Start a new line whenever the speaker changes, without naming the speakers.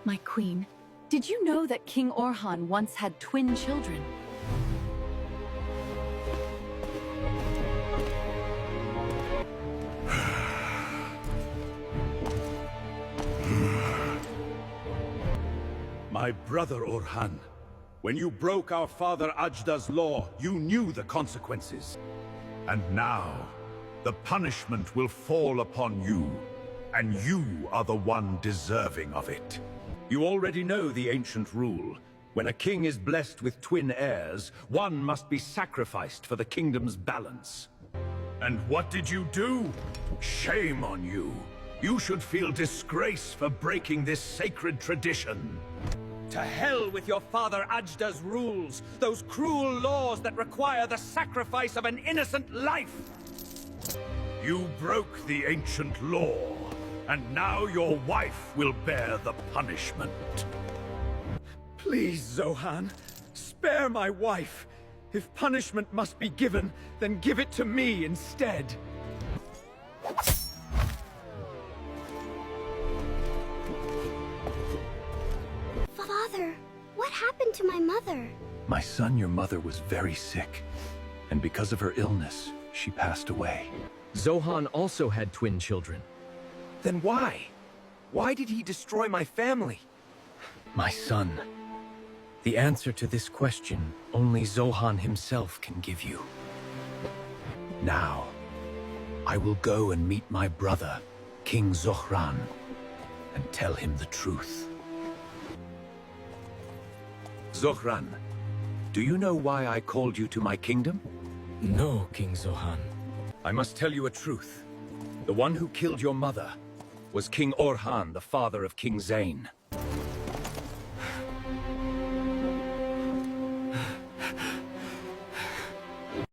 My queen, did you know that King Orhan once had twin children?
My brother Orhan, when you broke our father Ajda's law, you knew the consequences. And now, the punishment will fall upon you, and you are the one deserving of it. You already know the ancient rule. When a king is blessed with twin heirs, one must be sacrificed for the kingdom's balance. And what did you do? Shame on you. You should feel disgrace for breaking this sacred tradition. To hell with your father Ajda's rules, those cruel laws that require the sacrifice of an innocent life! You broke the ancient law, and now your wife will bear the punishment. Please, Zohan, spare my wife. If punishment must be given, then give it to me instead.
Father, what happened to my mother?
My son, your mother was very sick, and because of her illness, she passed away.
Zohan also had twin children.
Then why? Why did he destroy my family?
My son, the answer to this question only Zohan himself can give you. Now, I will go and meet my brother, King Zohran, and tell him the truth.
Zohran, do you know why I called you to my kingdom?
No, King Zohan.
I must tell you a truth. The one who killed your mother was King Orhan, the father of King Zain.